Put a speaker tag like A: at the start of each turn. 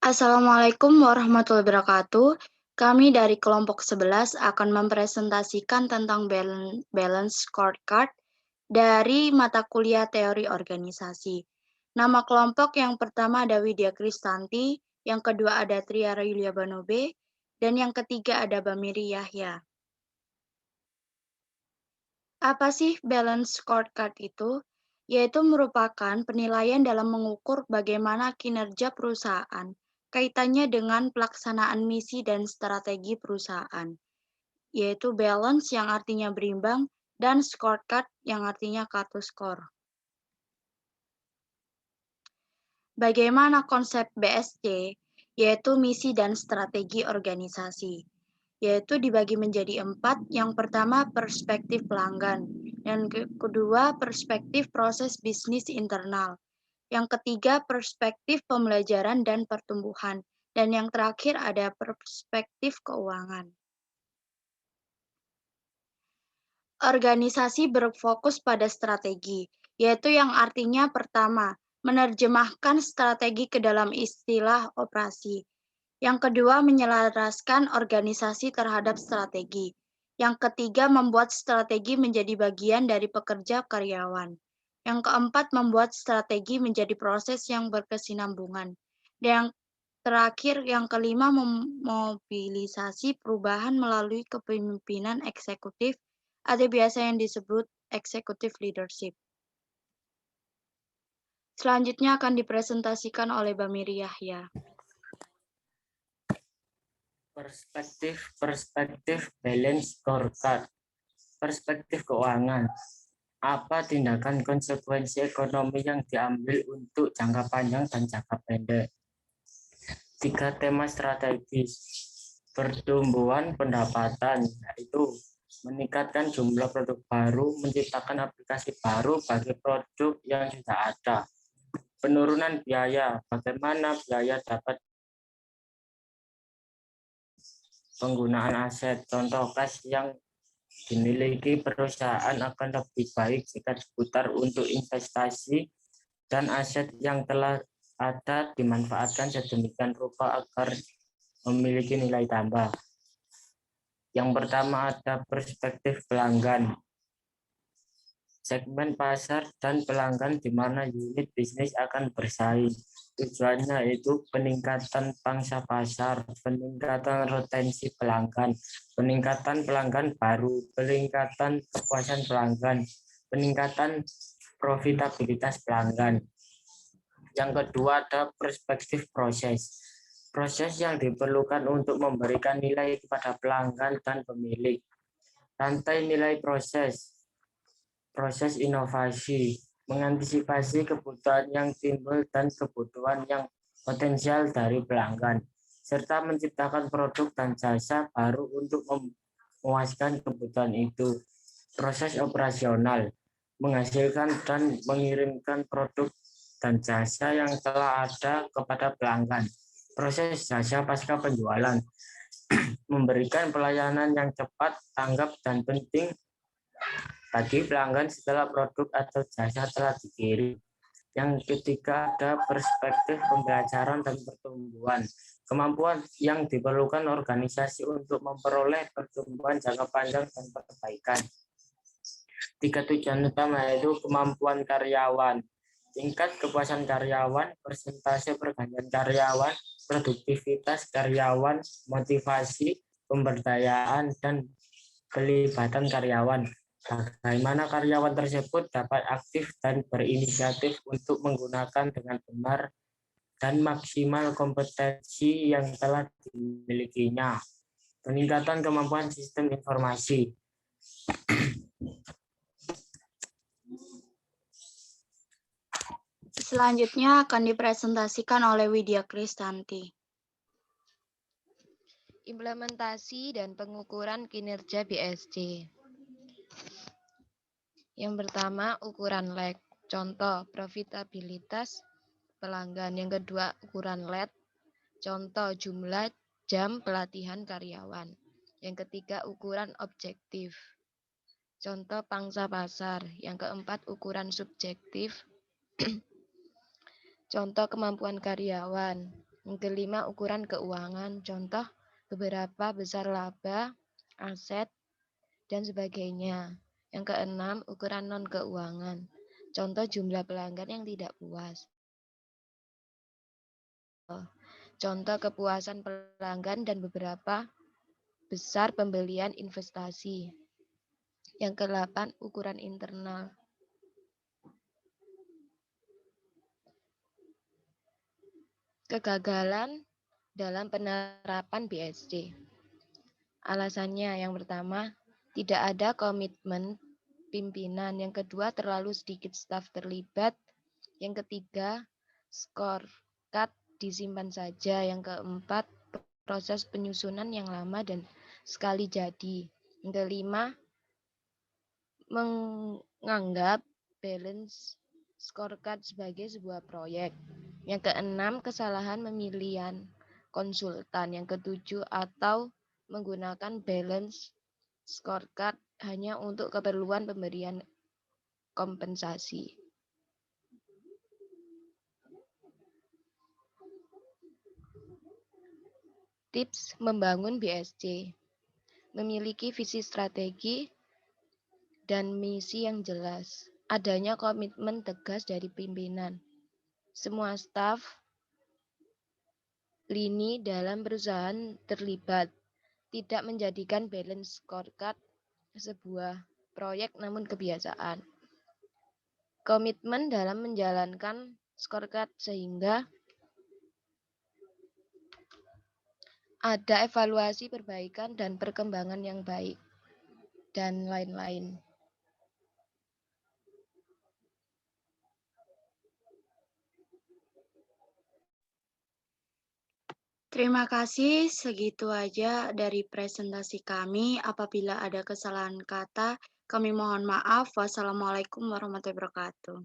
A: Assalamualaikum warahmatullahi wabarakatuh. Kami dari kelompok 11 akan mempresentasikan tentang balance scorecard dari mata kuliah teori organisasi. Nama kelompok yang pertama ada Widya Kristanti, yang kedua ada Triara Yulia Banobe, dan yang ketiga ada Bamiri Yahya. Apa sih balance scorecard itu? Yaitu merupakan penilaian dalam mengukur bagaimana kinerja perusahaan, kaitannya dengan pelaksanaan misi dan strategi perusahaan, yaitu balance yang artinya berimbang, dan scorecard yang artinya kartu skor. Bagaimana konsep BSC, yaitu misi dan strategi organisasi, yaitu dibagi menjadi 4. Yang pertama, perspektif pelanggan. Yang kedua, perspektif proses bisnis internal. Yang ketiga, perspektif pembelajaran dan pertumbuhan. Dan yang terakhir ada perspektif keuangan. Organisasi berfokus pada strategi, yaitu yang artinya pertama, menerjemahkan strategi ke dalam istilah operasi. Yang kedua, menyelaraskan organisasi terhadap strategi. Yang ketiga, membuat strategi menjadi bagian dari pekerja karyawan. Yang keempat, membuat strategi menjadi proses yang berkesinambungan. Dan yang terakhir, yang kelima, memobilisasi perubahan melalui kepemimpinan eksekutif atau biasa yang disebut executive leadership. Selanjutnya akan dipresentasikan oleh Bamiri Yahya.
B: Perspektif balance scorecard. Perspektif keuangan. Apa tindakan konsekuensi ekonomi yang diambil untuk jangka panjang dan jangka pendek? 3 tema strategis. Pertumbuhan pendapatan, yaitu meningkatkan jumlah produk baru, menciptakan aplikasi baru bagi produk yang sudah ada. Penurunan biaya, bagaimana biaya dapat penggunaan aset. Contoh kas yang dimiliki perusahaan akan lebih baik jika diputar untuk investasi dan aset yang telah ada dimanfaatkan sedemikian rupa agar memiliki nilai tambah. Yang pertama ada perspektif pelanggan. Segmen pasar dan pelanggan di mana unit bisnis akan bersaing. Tujuannya itu peningkatan pangsa pasar, peningkatan retensi pelanggan, peningkatan pelanggan baru, peningkatan kepuasan pelanggan, peningkatan profitabilitas pelanggan. Yang kedua ada perspektif proses. Proses yang diperlukan untuk memberikan nilai kepada pelanggan dan pemilik. Rantai nilai proses inovasi, mengantisipasi kebutuhan yang timbul dan kebutuhan yang potensial dari pelanggan, serta menciptakan produk dan jasa baru untuk memuaskan kebutuhan itu. Proses operasional, menghasilkan dan mengirimkan produk dan jasa yang telah ada kepada pelanggan. Proses jasa pasca penjualan, memberikan pelayanan yang cepat, tanggap, dan penting bagi pelanggan setelah produk atau jasa telah dikirim. Yang ketiga ada perspektif pembelajaran dan pertumbuhan. Kemampuan yang diperlukan organisasi untuk memperoleh pertumbuhan jangka panjang dan perbaikan. 3 tujuan utama yaitu kemampuan karyawan, tingkat kepuasan karyawan, persentase pergantian karyawan, produktivitas karyawan, motivasi, pemberdayaan, dan pelibatan karyawan. Bagaimana karyawan tersebut dapat aktif dan berinisiatif untuk menggunakan dengan benar dan maksimal kompetensi yang telah dimilikinya. Peningkatan kemampuan sistem informasi.
A: Selanjutnya akan dipresentasikan oleh Widya Kristanti.
C: Implementasi dan pengukuran kinerja BSC. Yang pertama, ukuran LEG. Contoh, profitabilitas pelanggan. Yang kedua, ukuran LED. Contoh, jumlah jam pelatihan karyawan. Yang ketiga, ukuran objektif. Contoh, pangsa pasar. Yang keempat, ukuran subjektif. Contoh, kemampuan karyawan. Yang kelima, ukuran keuangan. Contoh, beberapa besar laba, aset, dan sebagainya. Yang keenam, ukuran non-keuangan. Contoh, jumlah pelanggan yang tidak puas. Contoh, kepuasan pelanggan dan beberapa besar pembelian investasi. Yang kedelapan, ukuran internal. Kegagalan dalam penerapan BSC. Alasannya yang pertama, tidak ada komitmen pimpinan. Yang kedua, terlalu sedikit staf terlibat. Yang ketiga, scorecard disimpan saja. Yang keempat, proses penyusunan yang lama dan sekali jadi. Yang kelima, menganggap balance scorecard sebagai sebuah proyek. Yang keenam, kesalahan pemilihan konsultan. Yang ketujuh, atau menggunakan balance scorecard hanya untuk keperluan pemberian kompensasi. Tips membangun BSC. Memiliki visi strategi dan misi yang jelas. Adanya komitmen tegas dari pimpinan. Semua staf lini dalam perusahaan terlibat. Tidak menjadikan balance scorecard sebuah proyek namun kebiasaan. Komitmen dalam menjalankan scorecard sehingga ada evaluasi perbaikan dan perkembangan yang baik, dan lain-lain.
A: Terima kasih, segitu aja dari presentasi kami. Apabila ada kesalahan kata, kami mohon maaf. Wassalamualaikum warahmatullahi wabarakatuh.